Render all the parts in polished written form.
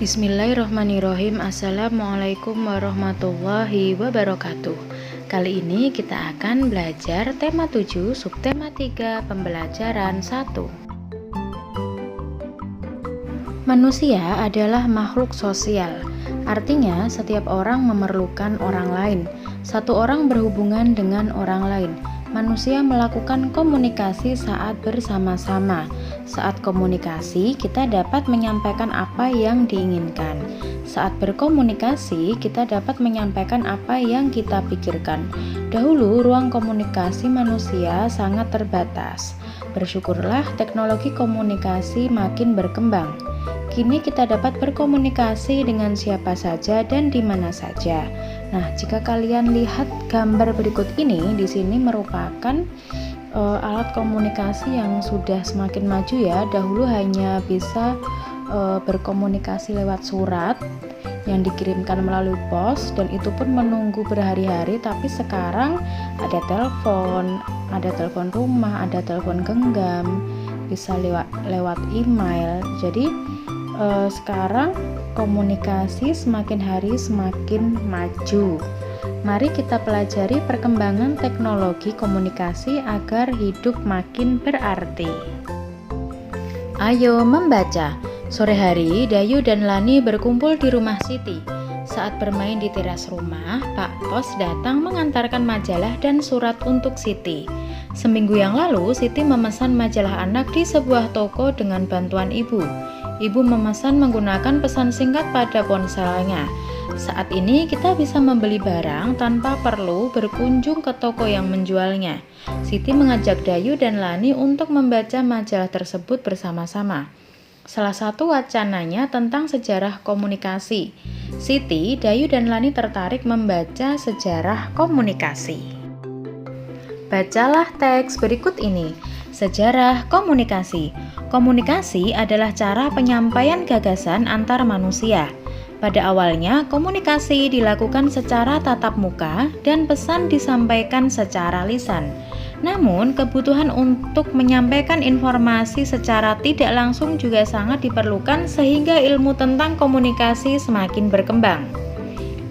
Bismillahirrahmanirrahim. Assalamualaikum warahmatullahi wabarakatuh. Kali ini kita akan belajar tema 7, subtema 3, pembelajaran 1. Manusia adalah makhluk sosial. Artinya, setiap orang memerlukan orang lain. Satu orang berhubungan dengan orang lain. Manusia melakukan komunikasi saat bersama-sama. Saat komunikasi, kita dapat menyampaikan apa yang diinginkan. Saat berkomunikasi, kita dapat menyampaikan apa yang kita pikirkan. Dahulu, ruang komunikasi manusia sangat terbatas. Bersyukurlah teknologi komunikasi makin berkembang. Kini kita dapat berkomunikasi dengan siapa saja dan di mana saja. Nah, jika kalian lihat gambar berikut ini, di sini merupakan alat komunikasi yang sudah semakin maju ya. Dahulu hanya bisa berkomunikasi lewat surat yang dikirimkan melalui pos, dan itu pun menunggu berhari-hari. Tapi sekarang ada telepon rumah, ada telepon genggam, bisa lewat email. Jadi sekarang komunikasi semakin hari semakin maju. Mari kita pelajari perkembangan teknologi komunikasi agar hidup makin berarti. Ayo membaca. Sore hari, Dayu dan Lani berkumpul di rumah Siti. Saat bermain di teras rumah, Pak Pos datang mengantarkan majalah dan surat untuk Siti. Seminggu yang lalu, Siti memesan majalah anak di sebuah toko dengan bantuan ibu. Ibu memesan menggunakan pesan singkat pada ponselnya. Saat ini kita bisa membeli barang tanpa perlu berkunjung ke toko yang menjualnya. Siti mengajak Dayu dan Lani untuk membaca majalah tersebut bersama-sama. Salah satu wacananya tentang sejarah komunikasi. Siti, Dayu, dan Lani tertarik membaca sejarah komunikasi. Bacalah teks berikut ini. Sejarah komunikasi. Komunikasi adalah cara penyampaian gagasan antar manusia. Pada awalnya, komunikasi dilakukan secara tatap muka dan pesan disampaikan secara lisan. Namun, kebutuhan untuk menyampaikan informasi secara tidak langsung juga sangat diperlukan sehingga ilmu tentang komunikasi semakin berkembang.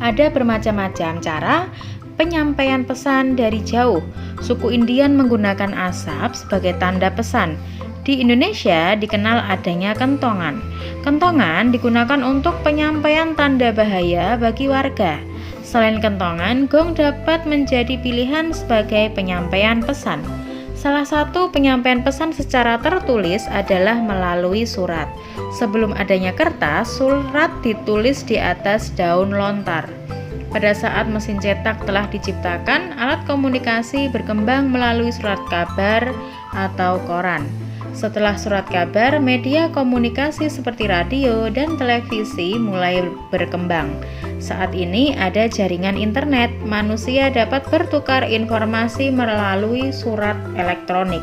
Ada bermacam-macam cara penyampaian pesan dari jauh. Suku Indian menggunakan asap sebagai tanda pesan. Di Indonesia dikenal adanya kentongan. Kentongan digunakan untuk penyampaian tanda bahaya bagi warga. Selain kentongan, gong dapat menjadi pilihan sebagai penyampaian pesan. Salah satu penyampaian pesan secara tertulis adalah melalui surat. Sebelum adanya kertas, surat ditulis di atas daun lontar. Pada saat mesin cetak telah diciptakan, alat komunikasi berkembang melalui surat kabar atau koran. Setelah surat kabar, media komunikasi seperti radio dan televisi mulai berkembang. Saat ini ada jaringan internet, manusia dapat bertukar informasi melalui surat elektronik.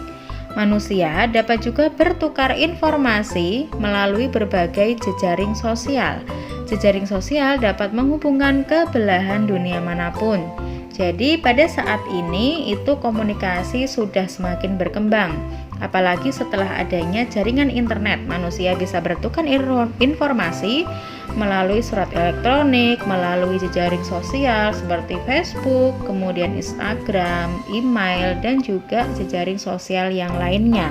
Manusia dapat juga bertukar informasi melalui berbagai jejaring sosial. Jejaring sosial dapat menghubungkan ke belahan dunia manapun. Jadi pada saat ini itu komunikasi sudah semakin berkembang. Apalagi setelah adanya jaringan internet, manusia bisa bertukar informasi melalui surat elektronik, melalui jejaring sosial seperti Facebook, kemudian Instagram, email, dan juga jejaring sosial yang lainnya.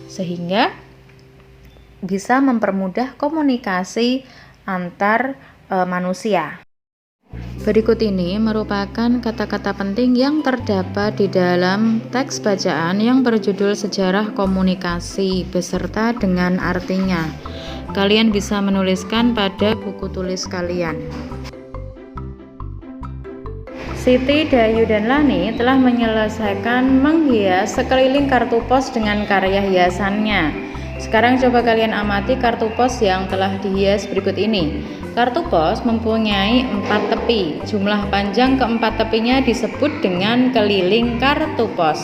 Sehingga bisa mempermudah komunikasi antar manusia. Berikut ini merupakan kata-kata penting yang terdapat di dalam teks bacaan yang berjudul Sejarah Komunikasi beserta dengan artinya. Kalian bisa menuliskan pada buku tulis kalian. Siti, Dayu, dan Lani telah menyelesaikan menghias sekeliling kartu pos dengan karya hiasannya. Sekarang coba kalian amati kartu pos yang telah dihias berikut ini. Kartu pos mempunyai 4 tepi. Jumlah panjang keempat tepinya disebut dengan keliling kartu pos.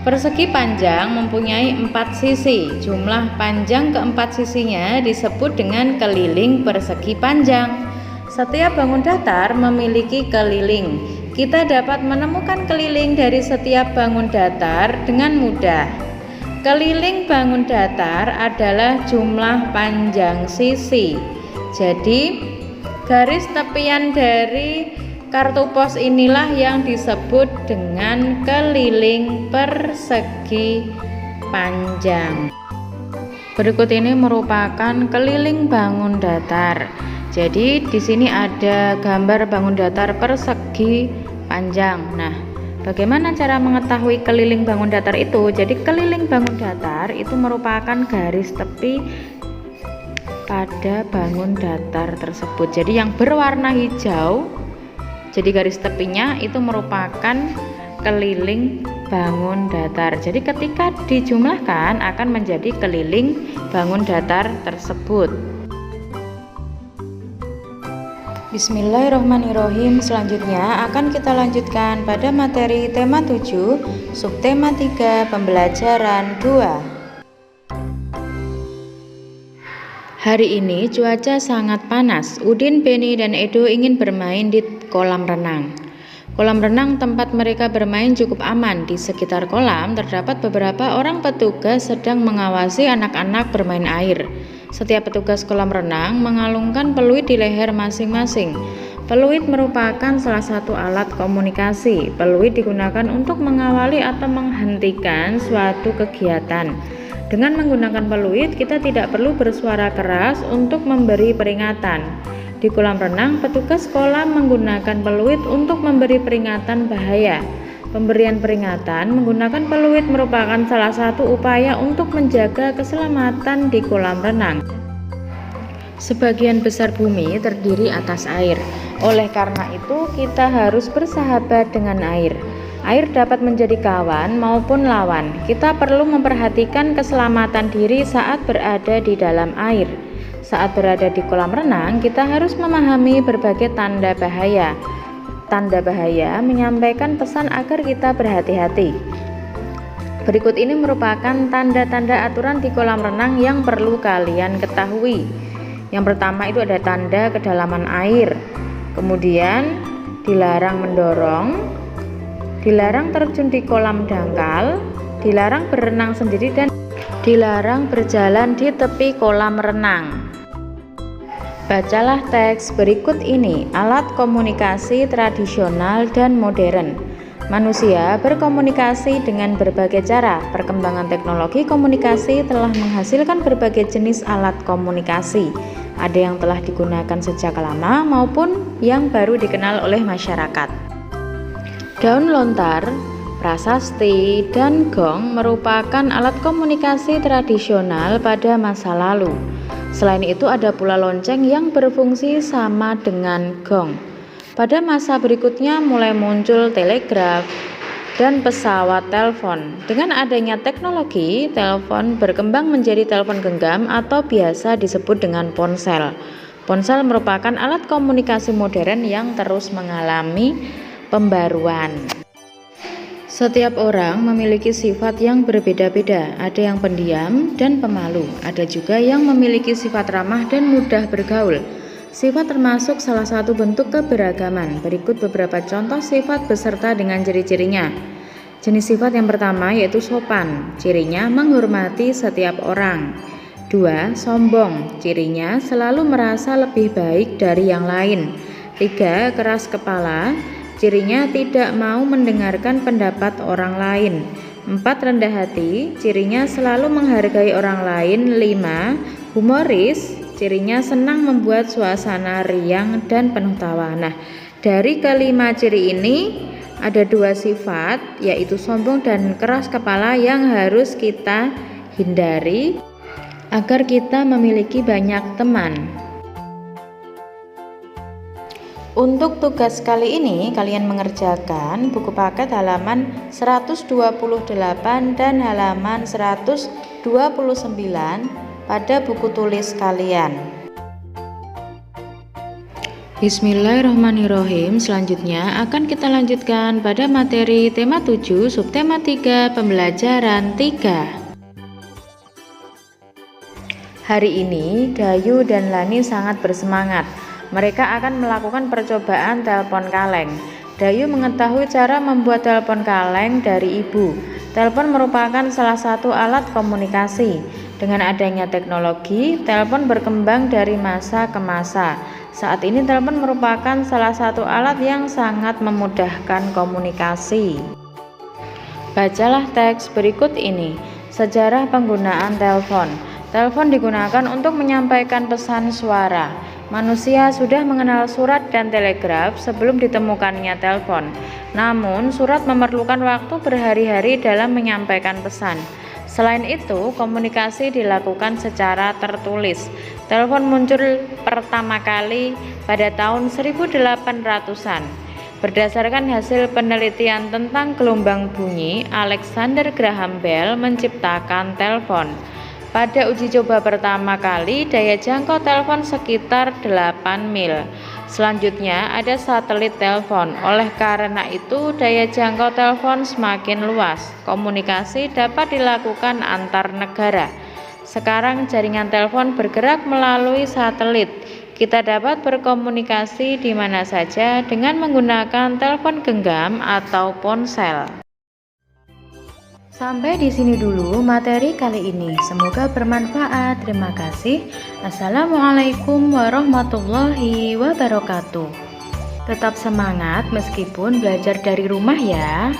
Persegi panjang mempunyai 4 sisi. Jumlah panjang keempat sisinya disebut dengan keliling persegi panjang. Setiap bangun datar memiliki keliling. Kita dapat menemukan keliling dari setiap bangun datar dengan mudah. Keliling bangun datar adalah jumlah panjang sisi. Jadi garis tepian dari kartu pos inilah yang disebut dengan keliling persegi panjang. Berikut ini merupakan keliling bangun datar. Jadi di sini ada gambar bangun datar persegi panjang. Nah, bagaimana cara mengetahui keliling bangun datar itu? Jadi keliling bangun datar itu merupakan garis tepi pada bangun datar tersebut. Jadi yang berwarna hijau, jadi garis tepinya itu merupakan keliling bangun datar. Jadi ketika dijumlahkan akan menjadi keliling bangun datar tersebut. Bismillahirrahmanirrahim. Selanjutnya akan kita lanjutkan pada materi tema 7, subtema 3, pembelajaran 2. Hari ini cuaca sangat panas. Udin, Beni, dan Edo ingin bermain di kolam renang. Kolam renang tempat mereka bermain cukup aman. Di sekitar kolam terdapat beberapa orang petugas sedang mengawasi anak-anak bermain air. Setiap petugas kolam renang mengalungkan peluit di leher masing-masing. Peluit merupakan salah satu alat komunikasi. Peluit digunakan untuk mengawali atau menghentikan suatu kegiatan. Dengan menggunakan peluit, kita tidak perlu bersuara keras untuk memberi peringatan. Di kolam renang, petugas kolam menggunakan peluit untuk memberi peringatan bahaya. Pemberian peringatan menggunakan peluit merupakan salah satu upaya untuk menjaga keselamatan di kolam renang. Sebagian besar bumi terdiri atas air. Oleh karena itu, kita harus bersahabat dengan air. Air dapat menjadi kawan maupun lawan. Kita perlu memperhatikan keselamatan diri saat berada di dalam air. Saat berada di kolam renang, kita harus memahami berbagai tanda bahaya. Tanda bahaya menyampaikan pesan agar kita berhati-hati. Berikut ini merupakan tanda-tanda aturan di kolam renang yang perlu kalian ketahui. Yang pertama itu ada tanda kedalaman air. Kemudian dilarang mendorong, dilarang terjun di kolam dangkal, dilarang berenang sendiri, dan dilarang berjalan di tepi kolam renang. Bacalah teks berikut ini. Alat komunikasi tradisional dan modern. Manusia berkomunikasi dengan berbagai cara. Perkembangan teknologi komunikasi telah menghasilkan berbagai jenis alat komunikasi. Ada yang telah digunakan sejak lama maupun yang baru dikenal oleh masyarakat. Daun lontar, prasasti, dan gong merupakan alat komunikasi tradisional pada masa lalu. Selain itu ada pula lonceng yang berfungsi sama dengan gong. Pada masa berikutnya mulai muncul telegraf dan pesawat telepon. Dengan adanya teknologi, telepon berkembang menjadi telepon genggam atau biasa disebut dengan ponsel. Ponsel merupakan alat komunikasi modern yang terus mengalami pembaruan. Setiap orang memiliki sifat yang berbeda-beda. Ada yang pendiam dan pemalu. Ada juga yang memiliki sifat ramah dan mudah bergaul. Sifat termasuk salah satu bentuk keberagaman. Berikut beberapa contoh sifat beserta dengan ciri-cirinya. Jenis sifat yang pertama yaitu sopan. Cirinya menghormati setiap orang. 2. Sombong. Cirinya selalu merasa lebih baik dari yang lain. 3. Keras kepala. Cirinya tidak mau mendengarkan pendapat orang lain. 4. Rendah hati. Cirinya selalu menghargai orang lain. 5. Humoris. Cirinya senang membuat suasana riang dan penuh tawa. Nah, dari kelima ciri ini ada 2 sifat, yaitu sombong dan keras kepala, yang harus kita hindari agar kita memiliki banyak teman. Untuk tugas kali ini kalian mengerjakan buku paket halaman 128 dan halaman 129 pada buku tulis kalian. Bismillahirrahmanirrahim. Selanjutnya akan kita lanjutkan pada materi tema 7, subtema 3, pembelajaran 3. Hari ini Dayu dan Lani sangat bersemangat. Mereka akan melakukan percobaan telepon kaleng. Dayu mengetahui cara membuat telepon kaleng dari ibu. Telepon merupakan salah satu alat komunikasi. Dengan adanya teknologi, telepon berkembang dari masa ke masa. Saat ini telepon merupakan salah satu alat yang sangat memudahkan komunikasi. Bacalah teks berikut ini. Sejarah penggunaan telepon. Telepon digunakan untuk menyampaikan pesan suara. Manusia sudah mengenal surat dan telegraf sebelum ditemukannya telepon. Namun, surat memerlukan waktu berhari-hari dalam menyampaikan pesan. Selain itu, komunikasi dilakukan secara tertulis. Telepon muncul pertama kali pada tahun 1800-an. Berdasarkan hasil penelitian tentang gelombang bunyi, Alexander Graham Bell menciptakan telepon. Pada uji coba pertama kali, daya jangkau telepon sekitar 8 mil. Selanjutnya ada satelit telepon. Oleh karena itu, daya jangkau telepon semakin luas. Komunikasi dapat dilakukan antar negara. Sekarang jaringan telepon bergerak melalui satelit. Kita dapat berkomunikasi di mana saja dengan menggunakan telepon genggam atau ponsel. Sampai di sini dulu materi kali ini. Semoga bermanfaat. Terima kasih. Assalamualaikum warahmatullahi wabarakatuh. Tetap semangat meskipun belajar dari rumah ya.